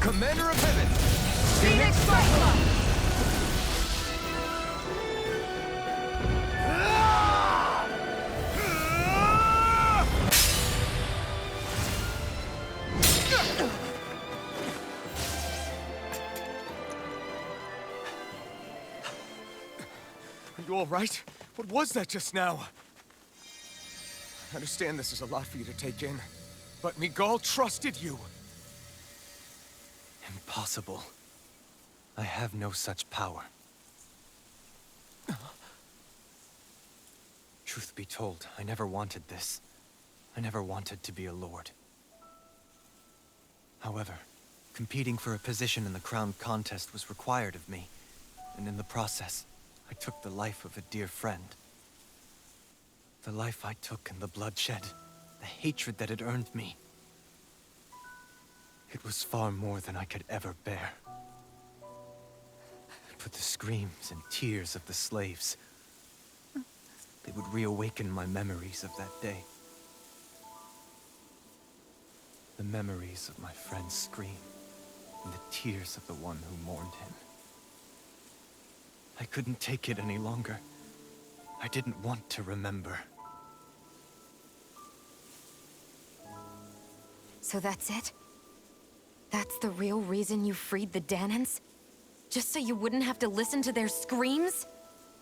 Commander of Heaven! Phoenix Cyclone! Are you all right? What was that just now? I understand this is a lot for you to take in, but Miguel trusted you. Impossible. I have no such power. Truth be told, I never wanted this. I never wanted to be a lord. However, competing for a position in the crown contest was required of me, and in the process, I took the life of a dear friend. The life I took and the bloodshed, the hatred that it earned me. It was far more than I could ever bear. But the screams and tears of the slaves, they would reawaken my memories of that day. The memories of my friend's scream, and the tears of the one who mourned him. I couldn't take it any longer. I didn't want to remember. So that's it? That's the real reason you freed the Danans? Just so you wouldn't have to listen to their screams?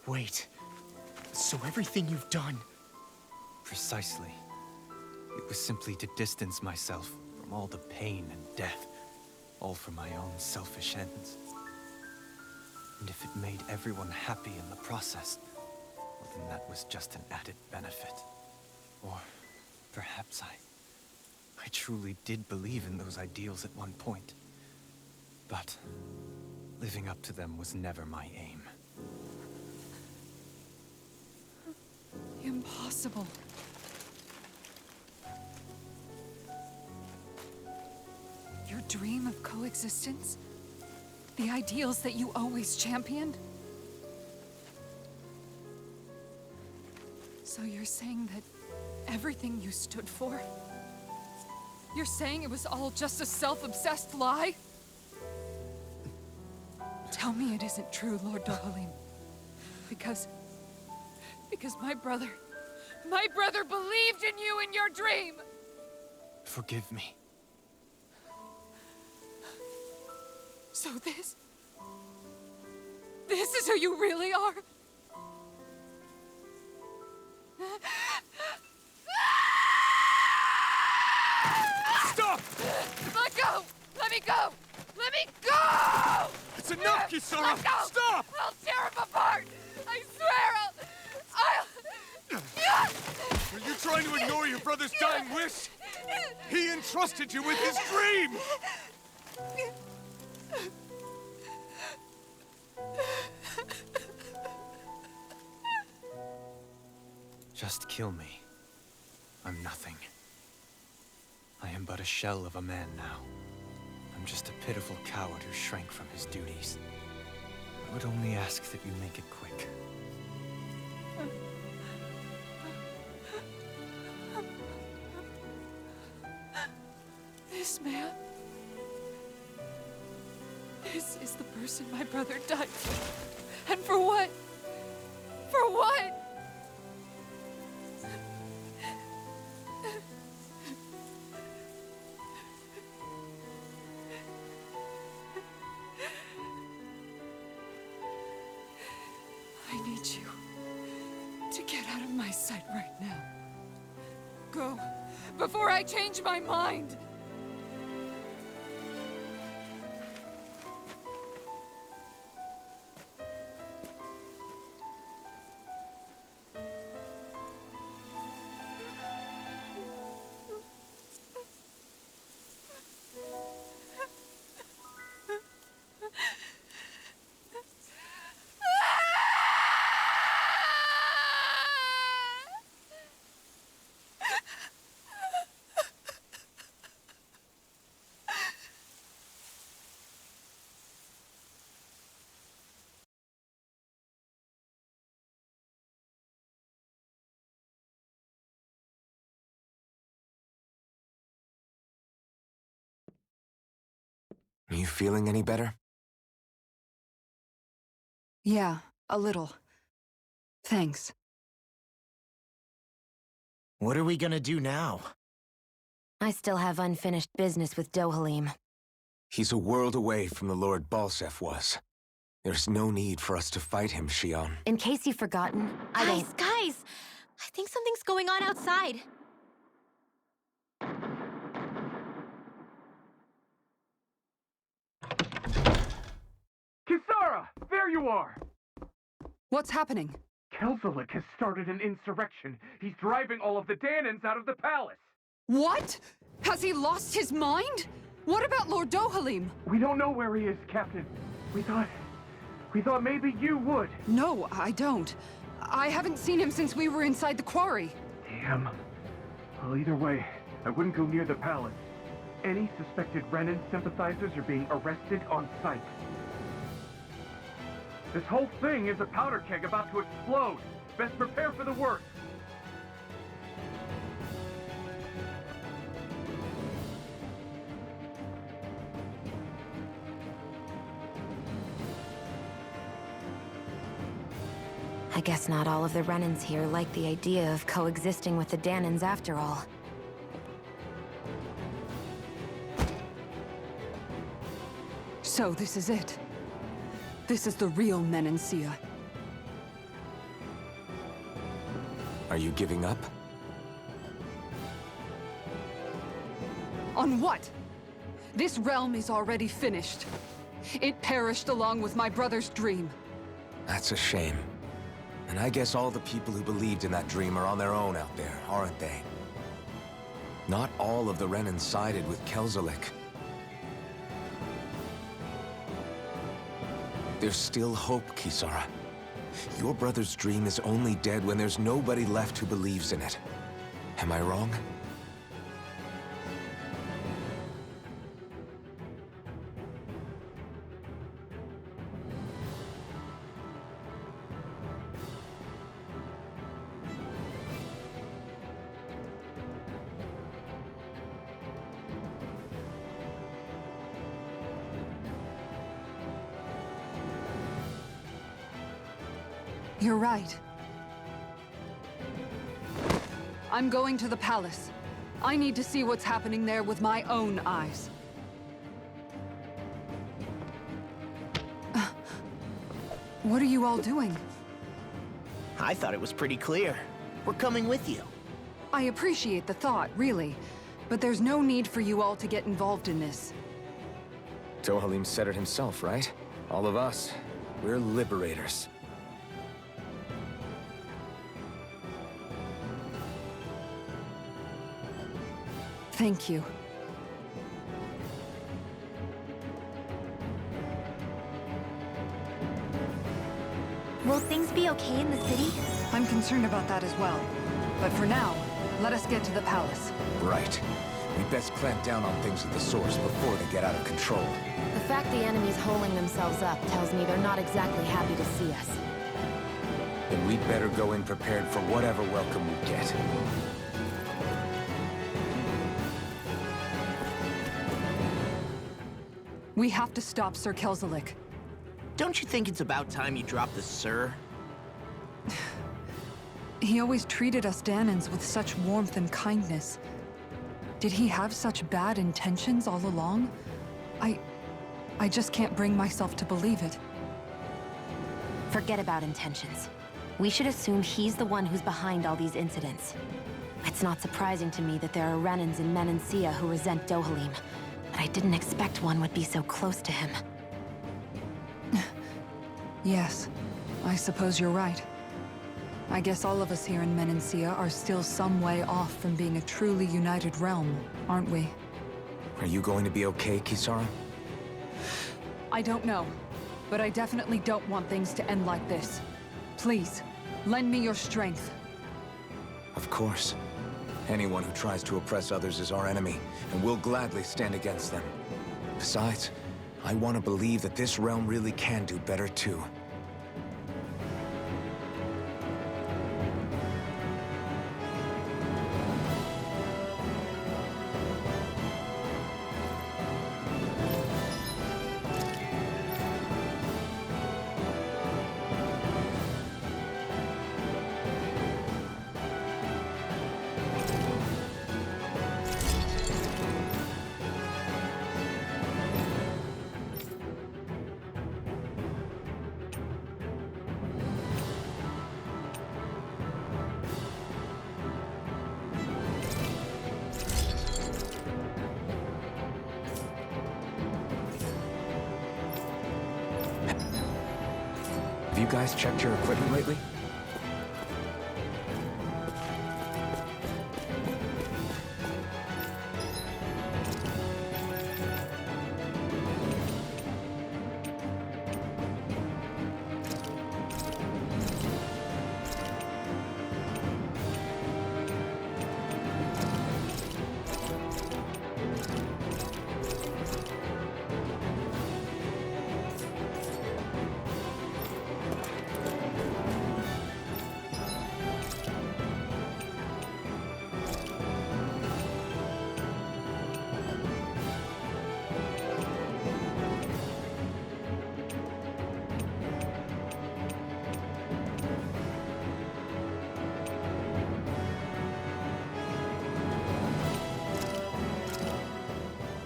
Wait. So everything you've done... Precisely. It was simply to distance myself from all the pain and death, all for my own selfish ends. And if it made everyone happy in the process, well, then that was just an added benefit. Or perhaps I truly did believe in those ideals at one point. But living up to them was never my aim. Impossible. Your dream of coexistence? The ideals that you always championed? So you're saying that everything you stood for? You're saying it was all just a self-obsessed lie? Tell me it isn't true, Lord Dohalim. Because my brother believed in you in your dream! Forgive me. So this is who you really are? Stop! Let go! Let me go! Let me go! It's enough, Kisara! Let go! Stop! I'll tear him apart! I swear I'll... Are you trying to ignore your brother's dying wish? He entrusted you with his dream! Just kill me. I'm nothing. I am but a shell of a man now. I'm just a pitiful coward who shrank from his duties. I would only ask that you make it quick. This man... This is the person my brother died for. And for what? For what? I need you to get out of my sight right now. Go, before I change my mind! Are you feeling any better? Yeah, a little. Thanks. What are we gonna do now? I still have unfinished business with Dohalim. He's a world away from the Lord Balsef was. There's no need for us to fight him, Shion. In case you've forgotten, Guys, I think something's going on outside. Kisara! There you are! What's happening? Kelzelik has started an insurrection. He's driving all of the Danans out of the palace. What? Has he lost his mind? What about Lord Dohalim? We don't know where he is, Captain. We thought maybe you would. No, I don't. I haven't seen him since we were inside the quarry. Damn. Well, either way, I wouldn't go near the palace. Any suspected Renan sympathizers are being arrested on sight. This whole thing is a powder keg about to explode. Best prepare for the worst. I guess not all of the Renans here like the idea of coexisting with the Danans after all. So this is it. This is the real Menancia. Are you giving up? On what? This realm is already finished. It perished along with my brother's dream. That's a shame. And I guess all the people who believed in that dream are on their own out there, aren't they? Not all of the Renan sided with Kelzelik. There's still hope, Kisara. Your brother's dream is only dead when there's nobody left who believes in it. Am I wrong? You're right. I'm going to the palace. I need to see what's happening there with my own eyes. What are you all doing? I thought it was pretty clear. We're coming with you. I appreciate the thought, really. But there's no need for you all to get involved in this. Dohalim said it himself, right? All of us. We're liberators. Thank you. Will things be okay in the city? I'm concerned about that as well. But for now, let us get to the palace. Right. We best clamp down on things at the source before they get out of control. The fact the enemy's holding themselves up tells me they're not exactly happy to see us. Then we'd better go in prepared for whatever welcome we get. We have to stop Sir Kelzelik. Don't you think it's about time you dropped the sir? He always treated us Danans with such warmth and kindness. Did he have such bad intentions all along? I just can't bring myself to believe it. Forget about intentions. We should assume he's the one who's behind all these incidents. It's not surprising to me that there are Renans in Menancia who resent Dohalim, but I didn't expect one would be so close to him. Yes, I suppose you're right. I guess all of us here in Menancia are still some way off from being a truly united realm, aren't we? Are you going to be okay, Kisara? I don't know, but I definitely don't want things to end like this. Please, lend me your strength. Of course. Anyone who tries to oppress others is our enemy, and we'll gladly stand against them. Besides, I want to believe that this realm really can do better too. Have you guys checked your equipment lately?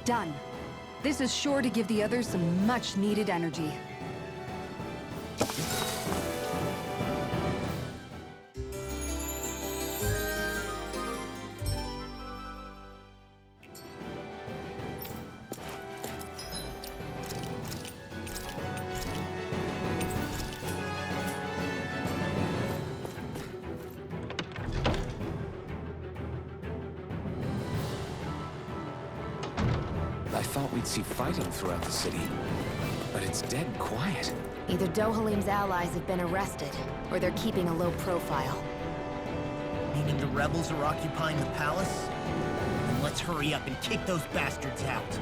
Done. This is sure to give the others some much-needed energy. I thought we'd see fighting throughout the city, but it's dead quiet. Either Dohalim's allies have been arrested, or they're keeping a low profile. Meaning the rebels are occupying the palace? Then let's hurry up and kick those bastards out.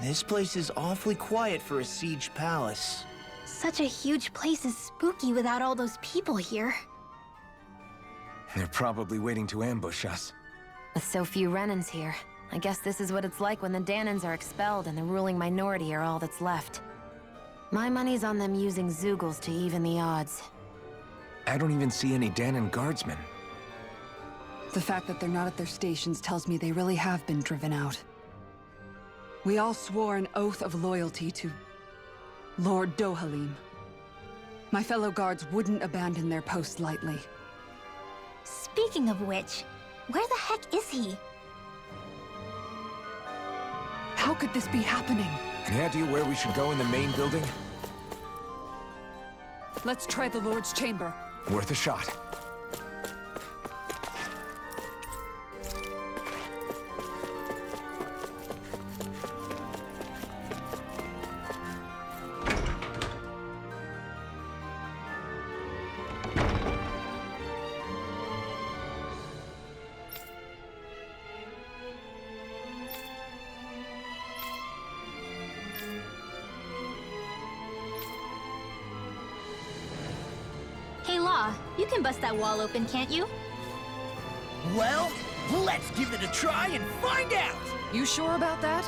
This place is awfully quiet for a siege palace. Such a huge place is spooky without all those people here. They're probably waiting to ambush us. With so few Renans here, I guess this is what it's like when the Danans are expelled and the ruling minority are all that's left. My money's on them using Zeugles to even the odds. I don't even see any Danan guardsmen. The fact that they're not at their stations tells me they really have been driven out. We all swore an oath of loyalty to Lord Dohalim. My fellow guards wouldn't abandon their post lightly. Speaking of which, where the heck is he? How could this be happening? Any idea where we should go in the main building? Let's try the Lord's chamber. Worth a shot. Hey Law, you can bust that wall open, can't you? Well, let's give it a try and find out! You sure about that?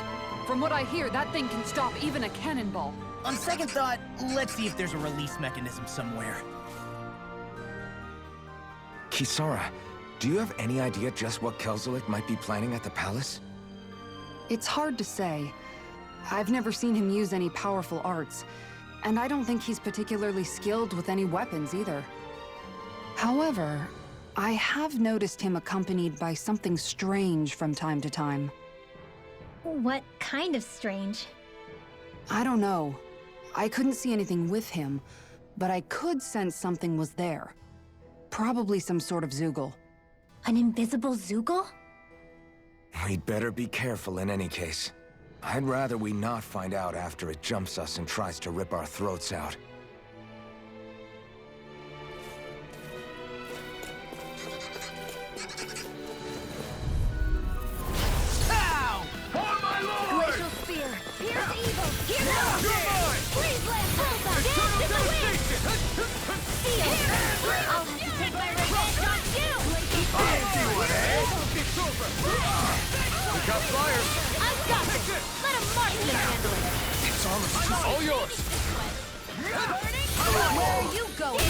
From what I hear, that thing can stop even a cannonball. On second thought, let's see if there's a release mechanism somewhere. Kisara, do you have any idea just what Kelzelik might be planning at the palace? It's hard to say. I've never seen him use any powerful arts, and I don't think he's particularly skilled with any weapons either. However, I have noticed him accompanied by something strange from time to time. What kind of strange? I don't know. I couldn't see anything with him, but I could sense something was there. Probably some sort of Zoogle. An invisible Zoogle? We'd better be careful in any case. I'd rather we not find out after it jumps us and tries to rip our throats out. Glacial Spear! Here's evil! Here's evil! Freeze Blast! Bullseye! Dance in the wind! Seal! I'll have to take my revenge on you! We got fire! I've got this! Let a marksman handle it! It's all yours! Where are you going?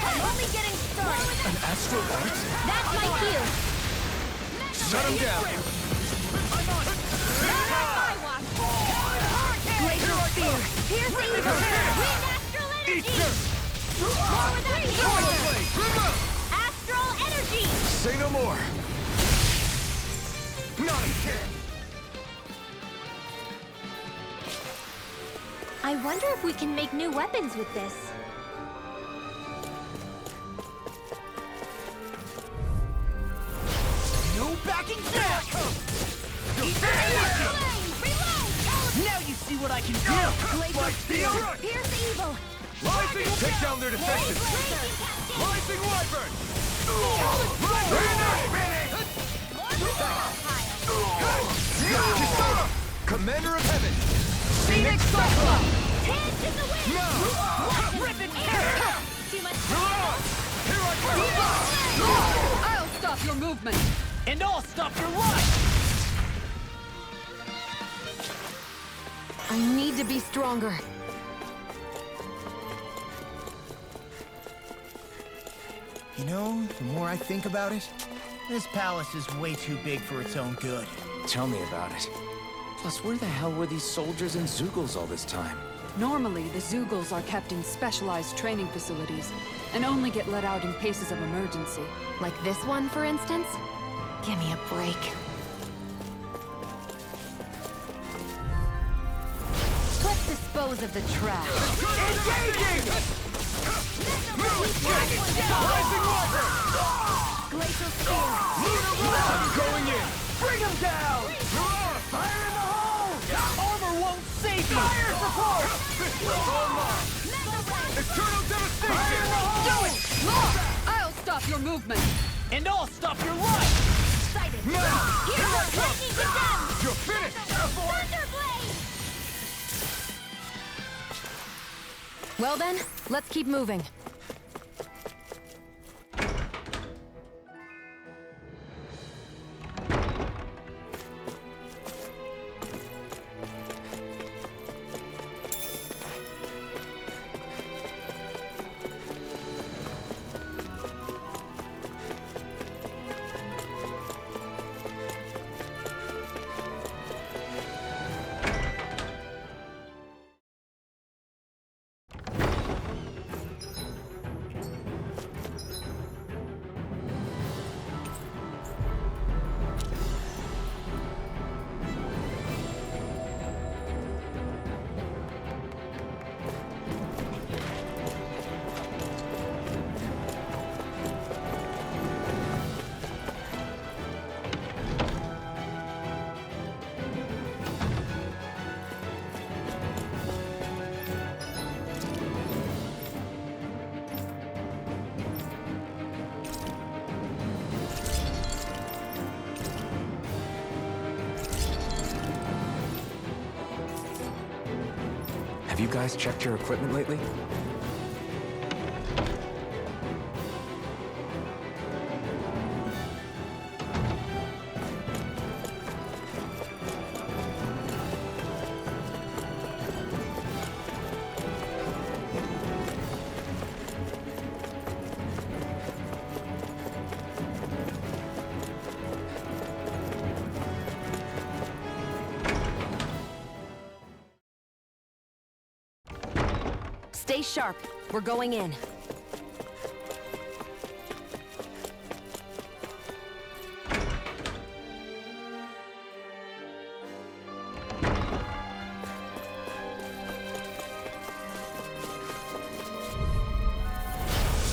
I'm only getting started! An astral art? That's my cue! Shut him down! Not on my watch! Glacial Spear! Here's the evil! Wind Astral Energy! More with that Astral Energy! Say no more! Not again! I wonder if we can make new weapons with this. No backing down! Now you see what I can do! Glacial Spear! Here's the evil! Take down their defenses! Rising Wyvern! Commander of Heaven! Phoenix Cyclone! Hands in the wind! Rip it! Too much I'll stop your movement! And I'll stop your life! I need to be stronger. You know, the more I think about it, this palace is way too big for its own good. Tell me about it. Plus, where the hell were these soldiers and Zoogles all this time? Normally, the Zoogles are kept in specialized training facilities, and only get let out in cases of emergency. Like this one, for instance? Give me a break. Let's dispose of the trash. Glacial Spear! I'm going in! Bring him down! Fire in the hole! Armor won't save you! Fire support! Eternal devastation! Fire in the hole! I'll stop your movement! And I'll stop your life! Excited! Here's lightning to them! You're finished! Thunderblade! Well then, let's keep moving. Have you guys checked your equipment lately? Stay sharp. We're going in.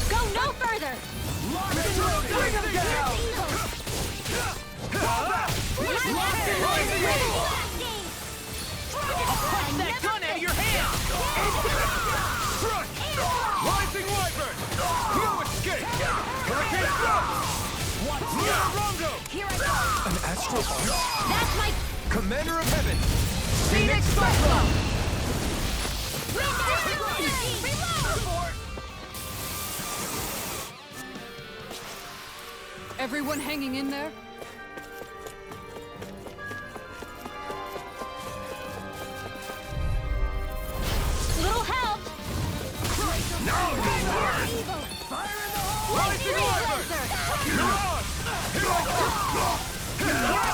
Go no further! Bring him down! Punch that gun out of your hand! Rising Wyvern! You escape! Hurricane Thrust! What's Rondo? Here I go! An astral arch? That's my... Commander of Heaven! Phoenix Cyclone! Everyone hanging in there? Little help! Now you learn! Rising Wyvern!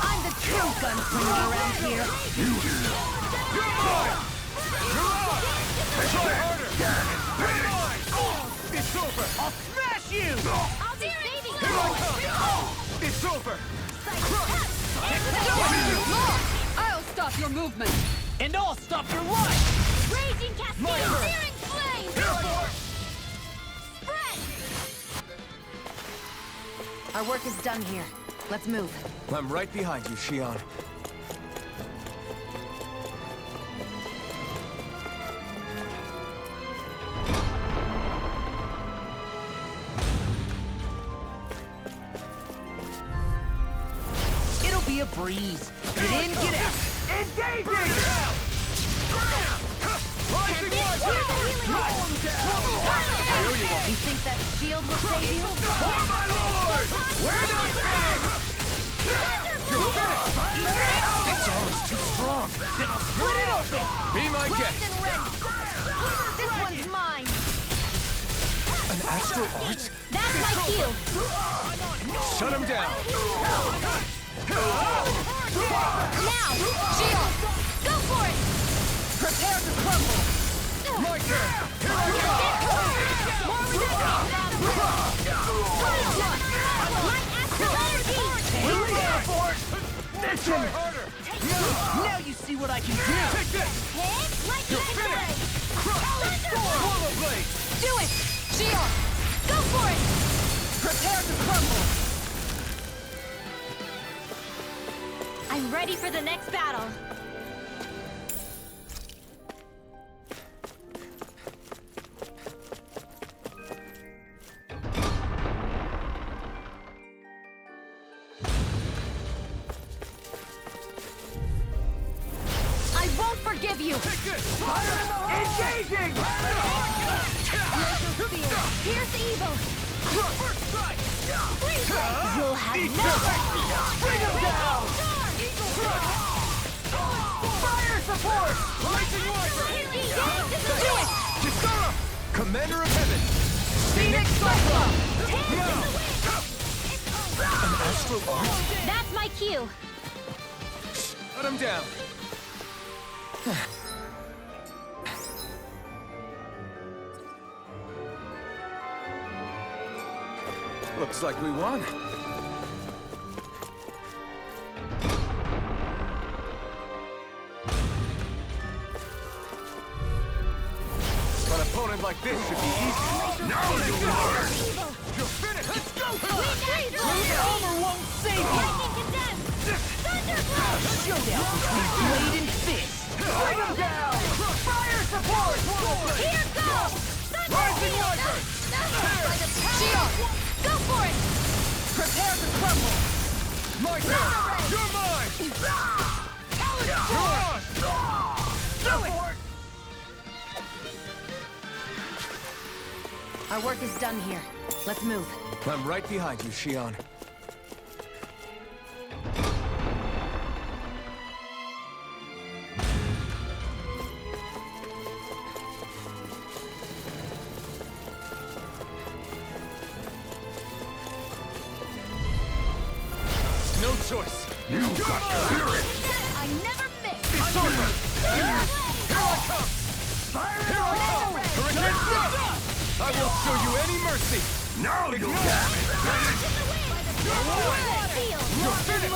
I'm the true gunslinger around here. You're mine! Try harder! It's over! I'll smash you! I'll be saving Here I come! It's over! I'll stop your movement! And I'll stop your life! Raging cascade! Searing flame! Spread! Our work is done here. Let's move. I'm right behind you, Shion. It'll be a breeze. Get in, get out! Engaging! Rising Wyvern! You think that shield will save you? Oh my lord! We're not big! You're finished! This armor's too strong! Split it open! Be my guest! And ready! This one's mine! An astral arch? That's my cue! Shut him down! Now! Shield! Go for it! Prepare to crumble! My turn! Here I More resistance! Light astral energy! Try harder! Now you see what I can do! Take this! Hit! Light finished! Thunderbolt! Swallow blade! Do it! Shield! Go for it! Prepare to crumble! I'm ready for the next battle. I won't forgive you! Take this! Engaging! Pierce evil! First strike! You'll have no Bring him down! Fire support! Rising Wyvern! Do it! Kisara! Commander of Heaven! Phoenix Cyclone! An astral arch? That's my cue. Shut him down! Looks like we won. An opponent like this should be easy. Now you learn! You're finished! Let's go! Your armor won't save you! Showdown between blade and fist! Bring him down! Fire support! Here goes! Rising Wyvern! Shield! Go for it! Prepare to crumble! My turn! You're mine! You're on! Support! Our work is done here. Let's move. I'm right behind you, Shion. No choice. You got spirit! I never miss! It's over! Here I come! Fire Here I come! Hurricane I won't show you any mercy! Now you'll have it! You're finished!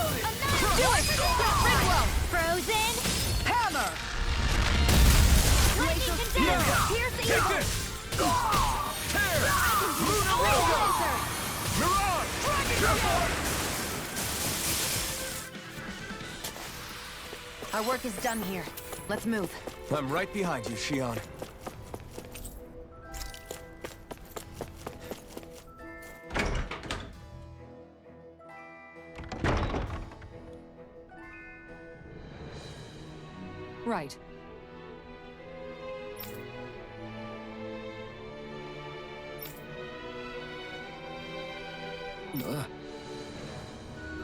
Do it! Ringwell! Frozen! Hammer! Lightning condenser! Pierce the Take evil! this! Tear! Lunar Rondo! Mirage! Our work is done here. Let's move. I'm right behind you, Shion. Right.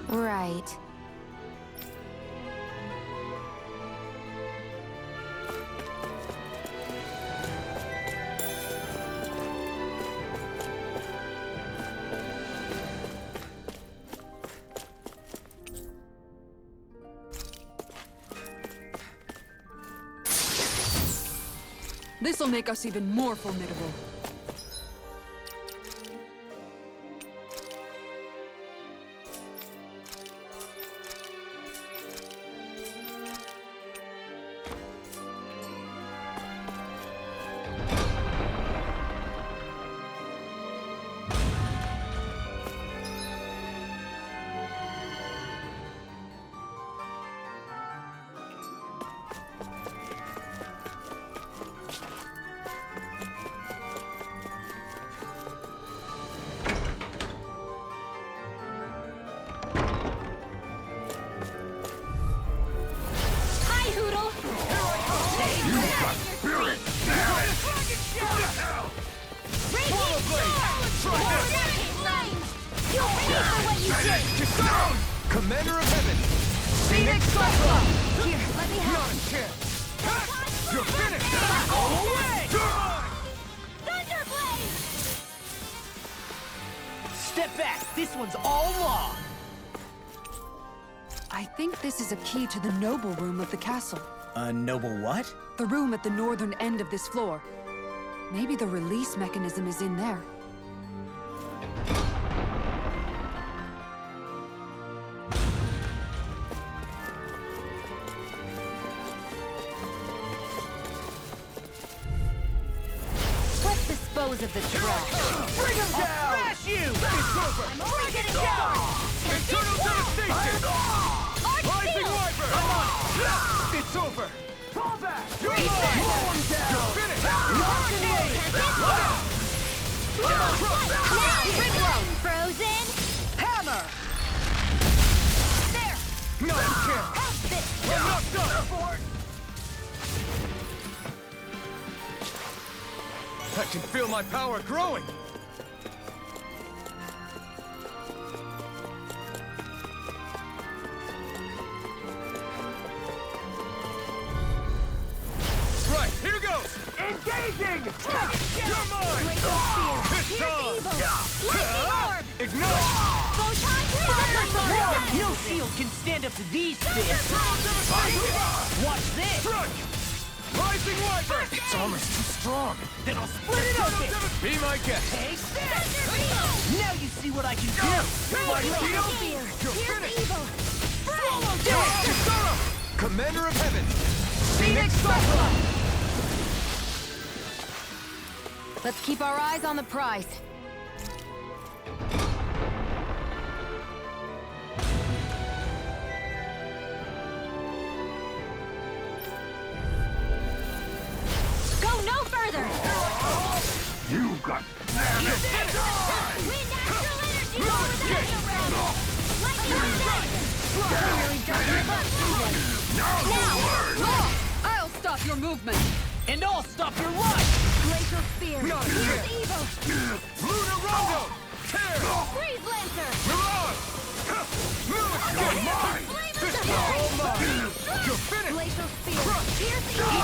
Right. This'll make us even more formidable. Hi, Hoodle! Spirit! Swallow blade! You pay for what you did! Commander of Heaven! Phoenix Cyclone! Here, let me help. Not a chance! You're finished! Thunderblade! Step back! This one's all law! I think this is a key to the noble room of the castle. A noble what? The room at the northern end of this floor. Maybe the release mechanism is in there. Let's dispose of the trash. Bring him down! Smash you! It's over! I'm only getting started! Internal devastation! Rising Wyvern! It's over! Fall back! You're mine! You're finished! Frozen! Hammer! There! Not a chance! Have this! I'm not done! I can feel my power growing! Right, here goes! Engaging! You're mine! This time! Lightning orb! Ignite! Photon Thunderbolt! No shield can stand up to these fists! Watch this! Strike! Rising Wyvern! Its armor's too strong! Then I'll split it open! Be my guest! Take this! Thunder Now you see what I can do! My Fear! shield! You're Pierce finished! evil! Swallow Kisara! Commander of Heaven! Phoenix Cyclone! Let's keep our eyes on the prize. Go no further! You got We natural energy over the realm! Lightning Now! I'll stop your movement! And I'll stop your life! Glacial Spear! Not a Pierce chance. evil! Lunar Rondo! Tear! Freeze Lancer! Mirage! You're mine! This is all mine! You're finished! Glacial Spear! Pierce evil!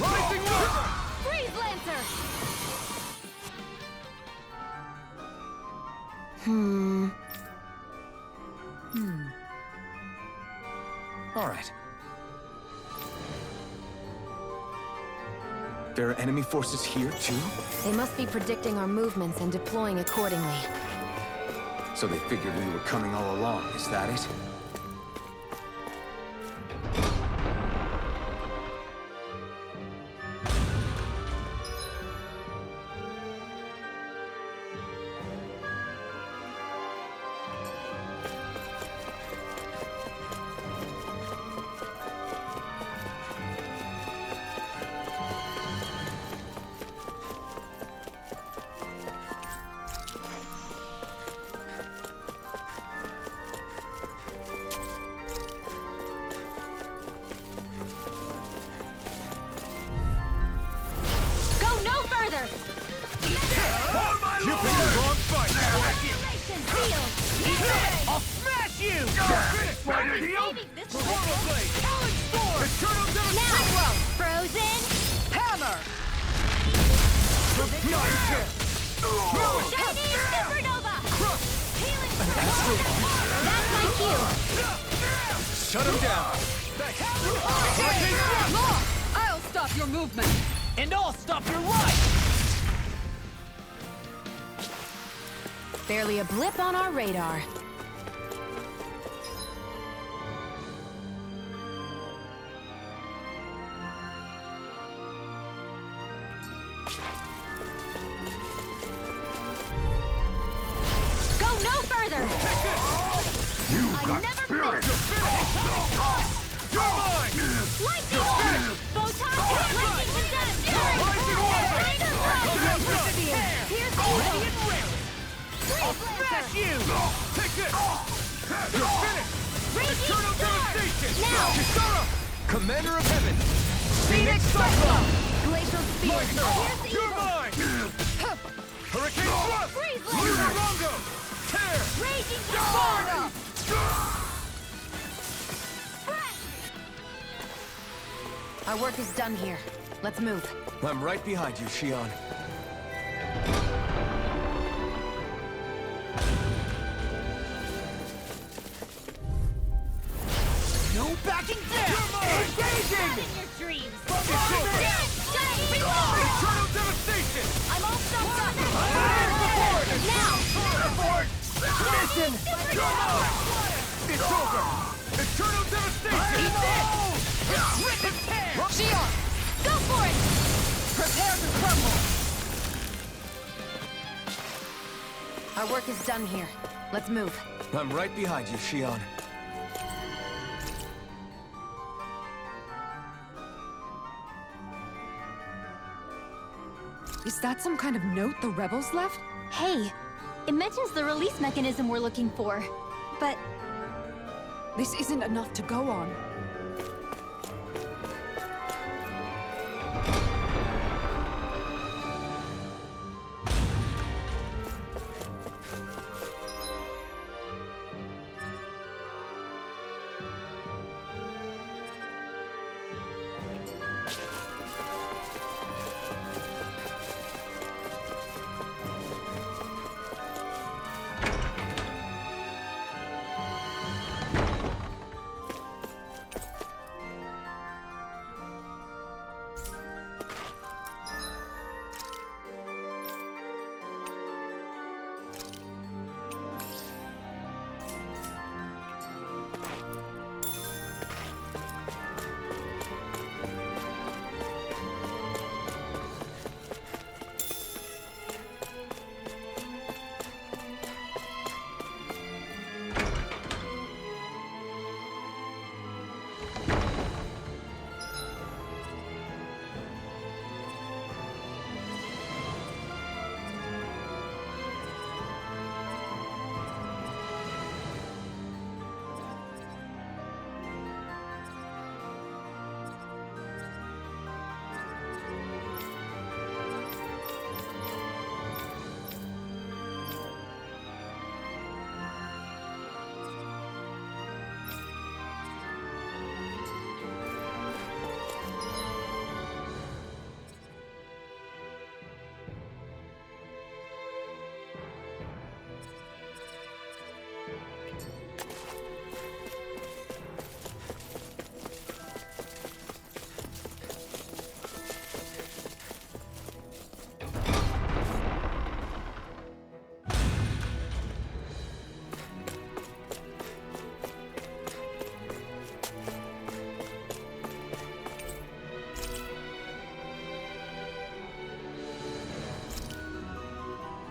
Rising Wyvern! Freeze Lancer! All right. There are enemy forces here, too? They must be predicting our movements and deploying accordingly. So they figured we were coming all along, is that it? I'll smash you! Now! Frozen! Hammer! Shining Supernova! Healing That's my cue! Shut him down! I'll stop your movement! And I'll stop your life! Barely a blip on our radar. Go no further! Got spirit! You're mine! Lightning Orb! Photon Lightning Condensed! Here's the I'll smash you! Take this! You're finished! Raging Eternal Storm! devastation! Now! Kisara! Commander of Heaven! Phoenix Cyclone! Glacial Spear! My turn! Here's the You're evil. mine! Hurricane Thrust! Freeze Lunarongo! Tear! Raging Storm! Our work is done here. Let's move. I'm right behind you, Shion. No backing down! Engaging! In your dreams! Dance! Eternal devastation! I'm all stumped up! Now! Mission! You're mine! It's over! Eternal devastation! Eat this! Rip and tear! Shion! Go for it! Prepare to crumble! Our work is done here. Let's move. I'm right behind you, Shion. Is that some kind of note the rebels left? Hey, it mentions the release mechanism we're looking for. But This isn't enough to go on.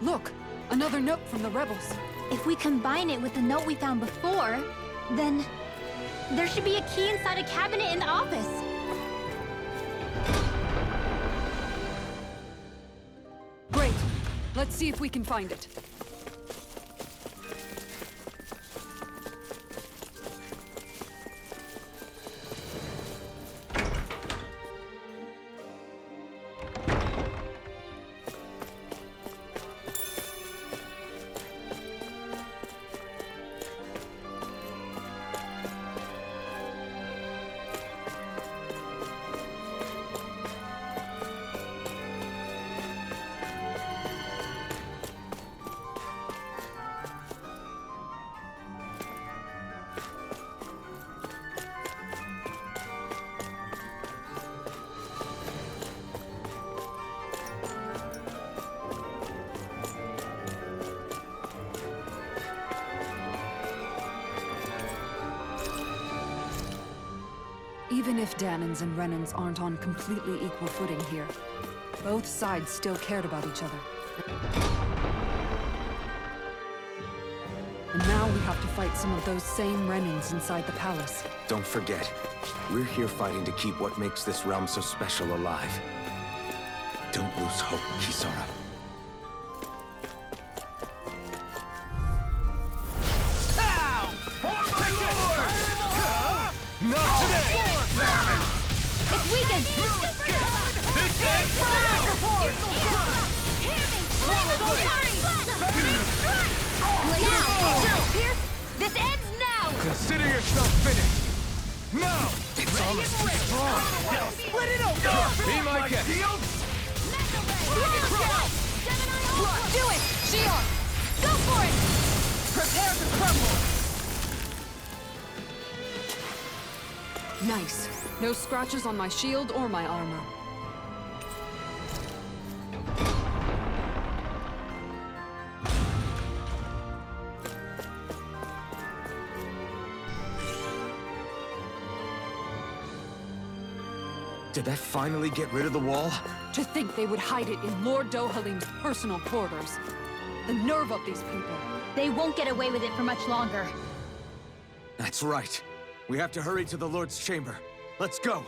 Look! Another note from the rebels. If we combine it with the note we found before, then there should be a key inside a cabinet in the office. Great. Let's see if we can find it. Even if Dahnans and Renans aren't on completely equal footing here, both sides still cared about each other. And now we have to fight some of those same Renans inside the palace. Don't forget, we're here fighting to keep what makes this realm so special alive. Don't lose hope, Kisara. Not today! It's weakened! This ends! This ends now! Consider yourself finished! Now! It's almost too strong! Split it open! Be my guest! Do it! Shion! Go for it! Prepare to crumble! Nice. No scratches on my shield or my armor. Did that finally get rid of the wall? To think they would hide it in Lord Dohalim's personal quarters. The nerve of these people. They won't get away with it for much longer. That's right. We have to hurry to the Lord's chamber. Let's go!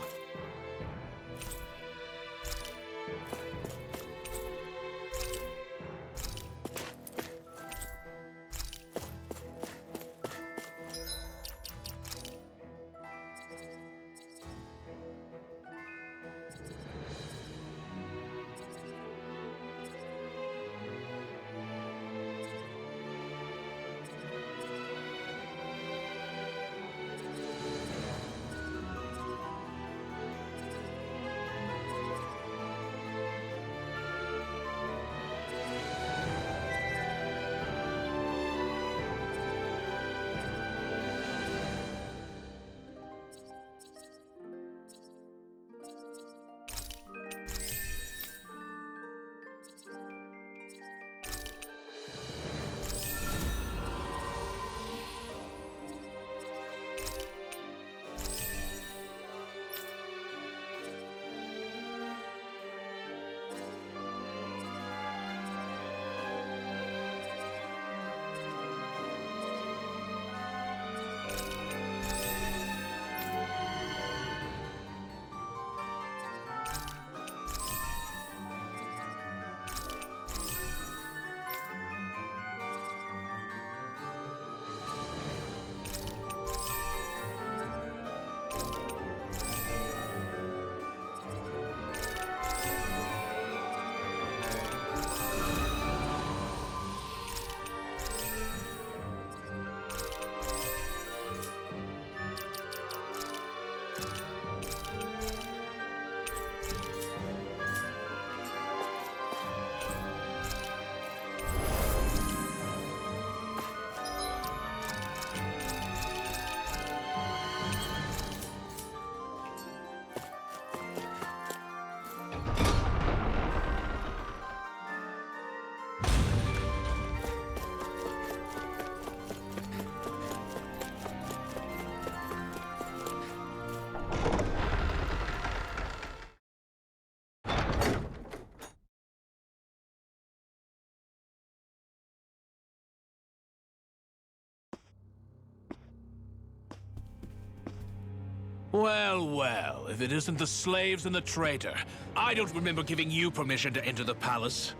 Well, well, if it isn't the slaves and the traitor. I don't remember giving you permission to enter the palace.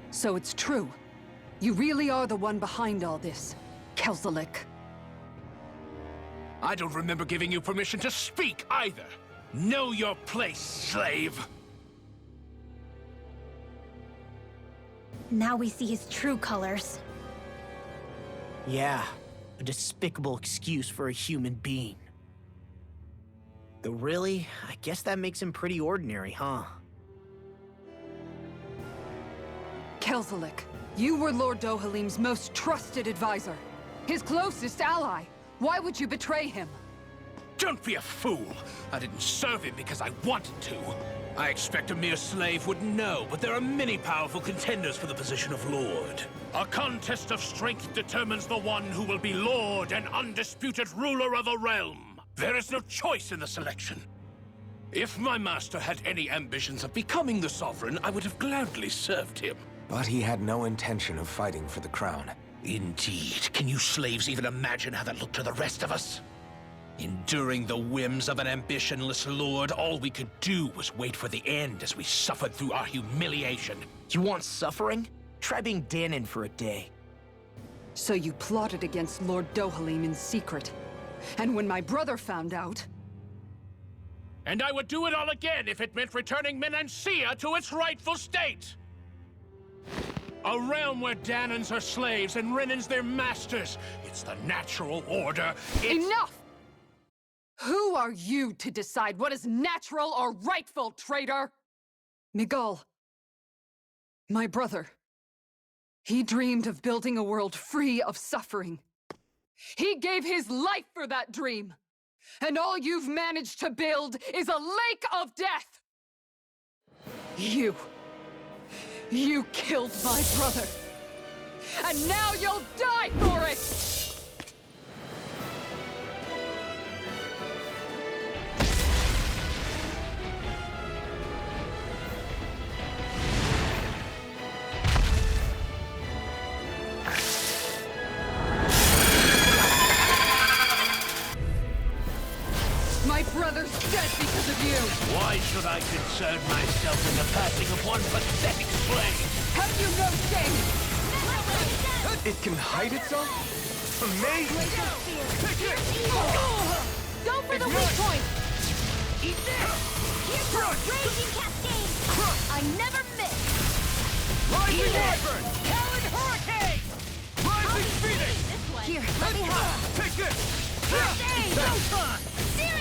So it's true. You really are the one behind all this, Kelzelik. I don't remember giving you permission to speak either. Know your place, slave! Now we see his true colors. Yeah, a despicable excuse for a human being. Though really, I guess that makes him pretty ordinary, huh? Kelzelik, you were Lord Dohalim's most trusted advisor. His closest ally. Why would you betray him? Don't be a fool! I didn't serve him because I wanted to. I expect a mere slave wouldn't know, but there are many powerful contenders for the position of Lord. A contest of strength determines the one who will be Lord and undisputed ruler of a realm. There is no choice in the selection. If my master had any ambitions of becoming the sovereign, I would have gladly served him. But he had no intention of fighting for the crown. Indeed. Can you slaves even imagine how that looked to the rest of us? Enduring the whims of an ambitionless lord, all we could do was wait for the end as we suffered through our humiliation. You want suffering? Try being Danon for a day. So you plotted against Lord Dohalim in secret. And when my brother found out... And I would do it all again if it meant returning Menancia to its rightful state! A realm where Danons are slaves and Renans their masters. It's the natural order. Enough! Who are you to decide what is natural or rightful, traitor? Miguel, my brother, he dreamed of building a world free of suffering. He gave his life for that dream. And all you've managed to build is a lake of death! You killed my brother. And now you'll die for it! My brother's dead because of you! Why should I concern myself in the passing of one pathetic slave? Have you no shame? It can hide itself? Amazing! Go for the weak point! Eat this! Here's a raging cascade! I never miss! Rising Wyvern! Talon Hurricane! Rising Phoenix! Here, let me help! Take this! Showtime!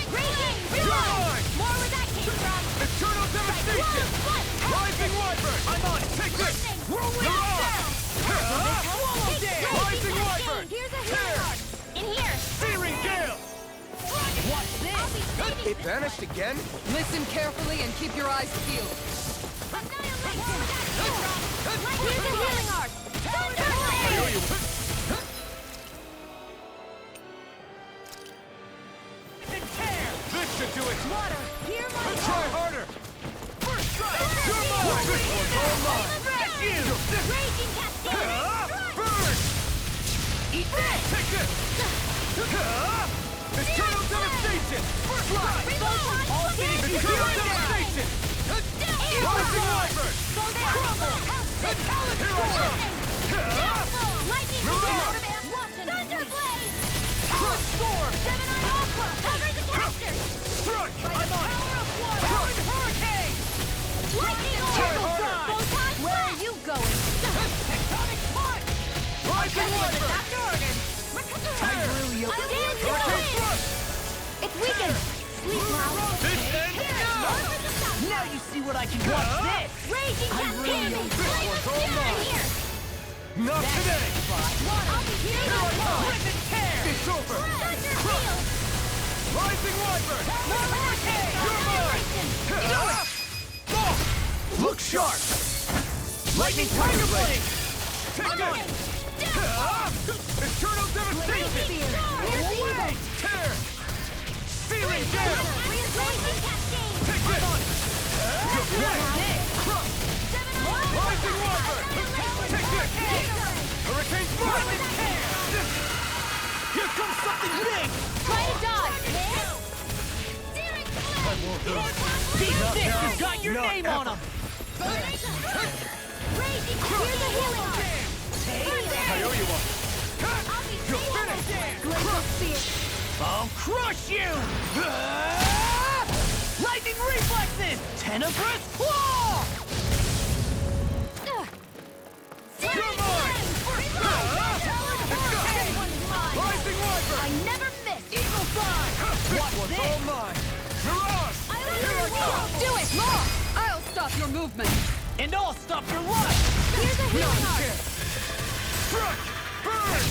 Raging! Reload! More where that came from! Eternal Devastation! Rising Wyvern! I'm on it! Take this! Whirlwind down! Swallow Dance! Rising Wyvern! Here's a healer! In here! Searing Gale! Watch this! It vanished again? Listen carefully and keep your eyes peeled. Annihilation! Here's a healing art! Thunderblade! This should do it! Water! Hear my Try harder! First strike! You're mine! This one's all mine! That's you! Raging cascade! Burn! Eat this! Take this! Eternal Devastation! First strike! All Eternal Devastation! Rising Wyvern! Crumble! Talon Storm! Lightning! Thunderblade! Talon Storm! Gemini Aqua! Cover the caster! Struck! I'm on it! Talon Hurricane! Lightning Orb! Where are you going? Tectonic Punch! Rising Wyvern! After orders! I really Hurricane Thrust! It's weakened! Sleep now! This ends now! Now you see what I can watch this! Raging cascade! This one's all mine! Here! Not today! I'll be here! Rip and tear! It's over! Thunder Field! Rising Wyvern! Hurricane! You're mine! Look sharp! Lightning Tiger Blade! Take this! Eternal Devastation! Away! Tear! Searing Gale! Raging cascade! Take this! Rising Wyvern! Take this! Hurricane Blast! Here comes something big! Try to dodge! won't lose. These sticks have got your name on them! Raging, here's a healing art! I owe you one. You're finished! Glacial Spear! I'll crush you! Lightning reflexes! Tenebrous claw! Rising Wyvern! I never miss! Eagle Fly! This one's all mine! Mirage! Here I come! Do it, more! I'll stop your movement. And I'll stop your life! Here's a healing art! Struck! Burn!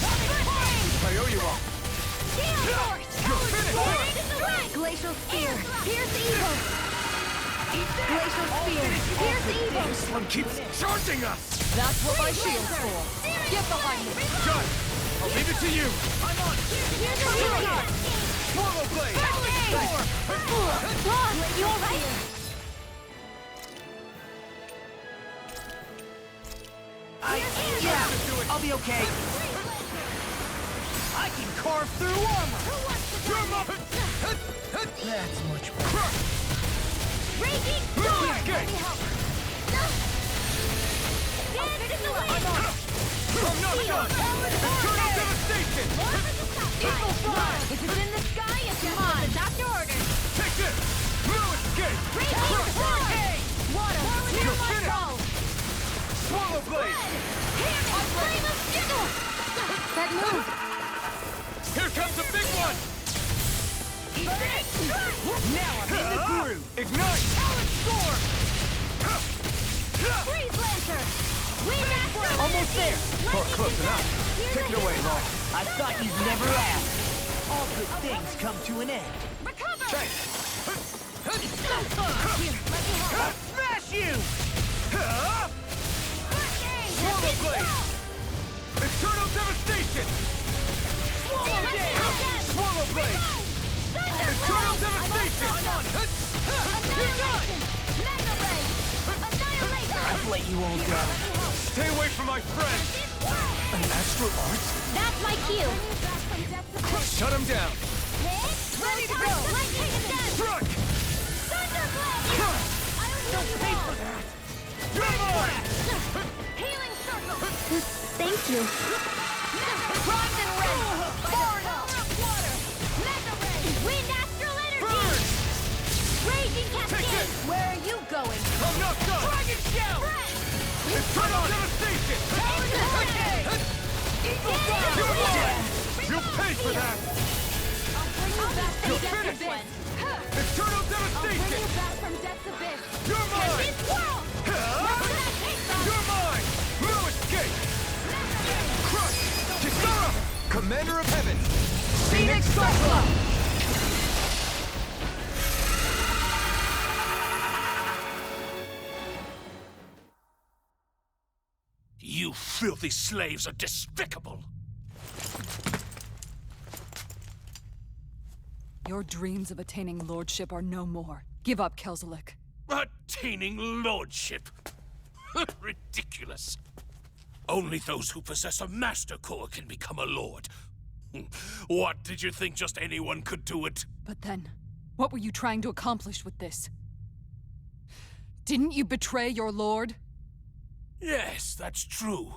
I owe you all. Gale Force! You're finished! Glacial Spear! Pierce evil! Glacial Spear! Pierce evil! This one keeps charging us! That's what my shield's for. Get behind me. Done! I'll leave it to you! I'm on! Here's a healing art! Swallow Blade! You alright? Yeah, I'll be okay. I can carve through armor! That's much better. Raging Move Storm! escape! Stand in the way! I'm not done! Eternal devastation! Eagle Fly! If it's in the sky, it's mine! The doctor orders! Take this! No escape! Raging Storm! Water! Hear You're my finished! soul! Swallow Blade! Hear me! Flame of Skittle! That move! Here comes a big one! Now I'm in the groove! Ignite! Storm! Freeze Lancer! Wind Astro! Almost there! Oh, close enough. Take it away, Law. I thought you'd never ask. All good things come to an end. Recover! Thanks. Here, let me help. I'll smash you! Swallow Blade! Eternal devastation! Swallow Blade! Eternal devastation! I've let you all go. Stay away from my friend! An astral art? That's my cue. Shut him down! Ready to go. Struck! Don't pay for that! You're mine! Healing circle. Thank you. Primed and ready! Far enough! Mega ray. Wind astral energy. Burn! Raging cascade. Where are you going? I'm not done! Dragon shell! Eternal devastation! Eagle You're Fly! mine! You'll pay for that! You're finished! Eternal devastation! From death's abyss. You're mine! This world. You're mine! No escape! Crush! Kisara! Commander of Heaven! Phoenix Cyclone! You filthy slaves are despicable! Your dreams of attaining lordship are no more. Give up, Kelzelik. Attaining lordship! Ridiculous! Only those who possess a master core can become a lord. What, did you think just anyone could do it? But then, what were you trying to accomplish with this? Didn't you betray your lord? Yes, that's true.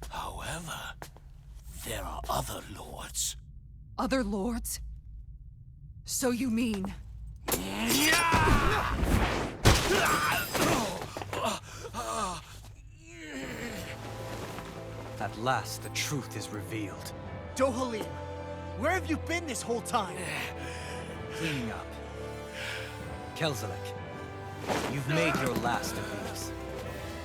However, there are other lords. Other lords? So you mean... At last, the truth is revealed. Dohalim, where have you been this whole time? Cleaning up. Kelzelik, you've made your last of these.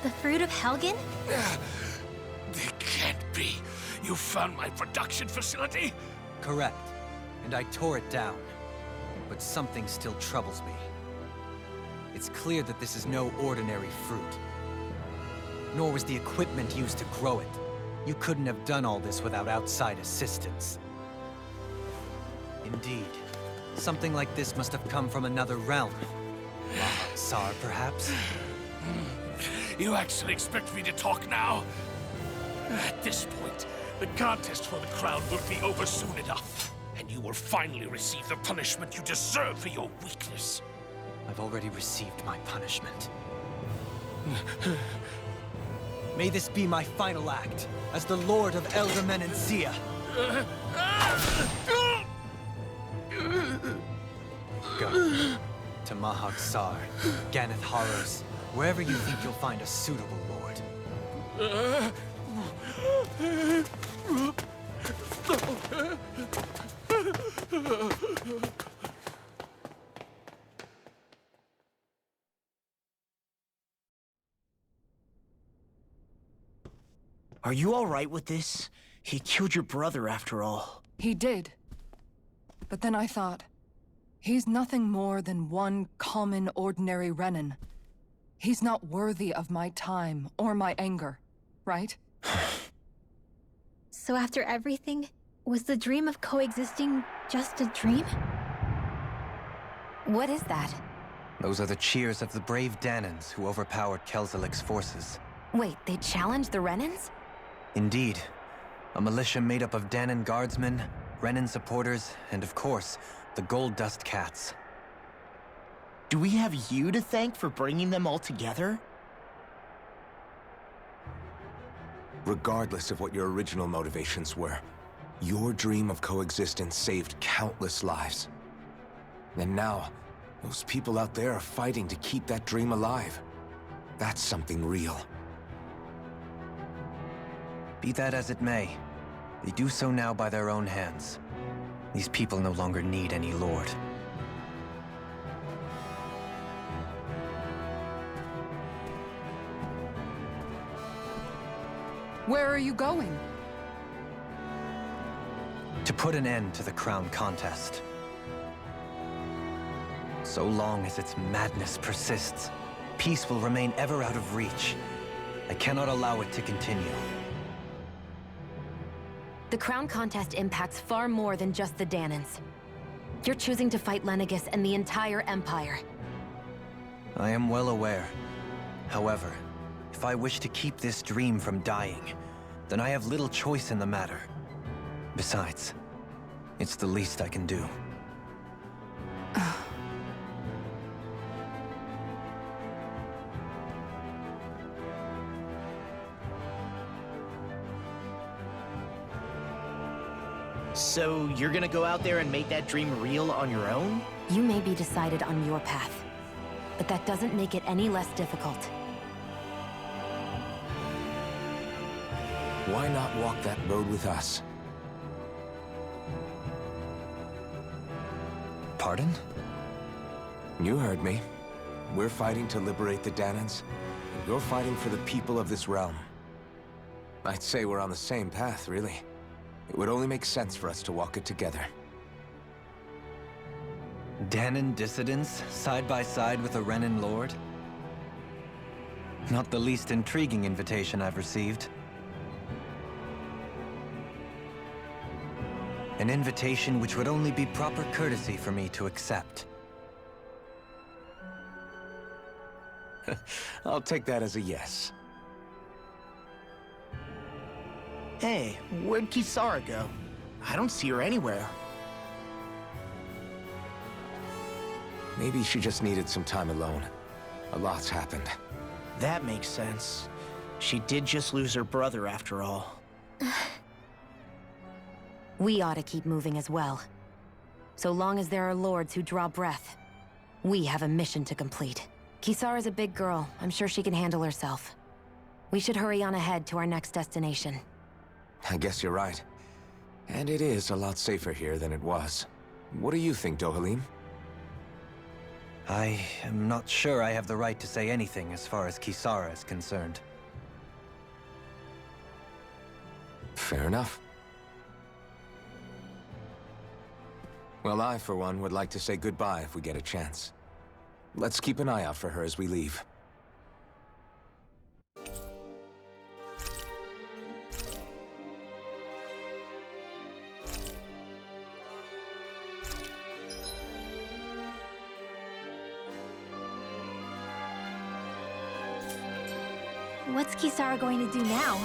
The fruit of Helgen? It can't be. You found my production facility? Correct. And I tore it down. But something still troubles me. It's clear that this is no ordinary fruit. Nor was the equipment used to grow it. You couldn't have done all this without outside assistance. Indeed. Something like this must have come from another realm. Tsar, perhaps? You actually expect me to talk now? At this point, the contest for the crown will be over soon enough. And you will finally receive the punishment you deserve for your weakness. I've already received my punishment. May this be my final act as the Lord of Elder Menancia. Go to Mahag Sar, Ganeth Horrors, wherever you think you'll find a suitable lord. Are you all right with this? He killed your brother after all. He did. But then I thought, he's nothing more than one common, ordinary Renan. He's not worthy of my time or my anger, right? So after everything, was the dream of coexisting just a dream? What is that? Those are the cheers of the brave Danans who overpowered Kelzelik's forces. Wait, they challenged the Renans? Indeed. A militia made up of Danan guardsmen, Renan supporters, and of course, the Gold Dust Cats. Do we have you to thank for bringing them all together? Regardless of what your original motivations were, your dream of coexistence saved countless lives. And now, those people out there are fighting to keep that dream alive. That's something real. Be that as it may, they do so now by their own hands. These people no longer need any lord. Where are you going? To put an end to the crown contest. So long as its madness persists, peace will remain ever out of reach. I cannot allow it to continue. The crown contest impacts far more than just the Danans. You're choosing to fight Lenegis and the entire Empire. I am well aware. However, if I wish to keep this dream from dying, then I have little choice in the matter. Besides, it's the least I can do. So you're gonna go out there and make that dream real on your own? You may be decided on your path, but that doesn't make it any less difficult. Why not walk that road with us? Pardon? You heard me. We're fighting to liberate the Danans. You're fighting for the people of this realm. I'd say we're on the same path, really. It would only make sense for us to walk it together. Danan dissidents, side by side with a Renan lord? Not the least intriguing invitation I've received. An invitation which would only be proper courtesy for me to accept. I'll take that as a yes. Hey, where'd Kisara go? I don't see her anywhere. Maybe she just needed some time alone. A lot's happened. That makes sense. She did just lose her brother after all. We ought to keep moving as well. So long as there are lords who draw breath, we have a mission to complete. Kisara's a big girl. I'm sure she can handle herself. We should hurry on ahead to our next destination. I guess you're right. And it is a lot safer here than it was. What do you think, Dohalim? I am not sure I have the right to say anything as far as Kisara is concerned. Fair enough. Well, I, for one, would like to say goodbye if we get a chance. Let's keep an eye out for her as we leave. What's Kisara going to do now?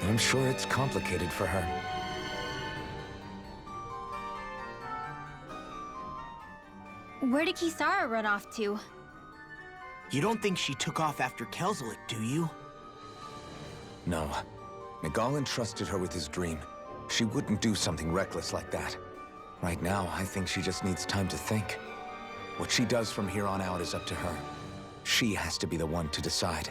I'm sure it's complicated for her. Where did Kisara run off to? You don't think she took off after Kelzelik, do you? No. Nagal entrusted her with his dream. She wouldn't do something reckless like that. Right now, I think she just needs time to think. What she does from here on out is up to her. She has to be the one to decide.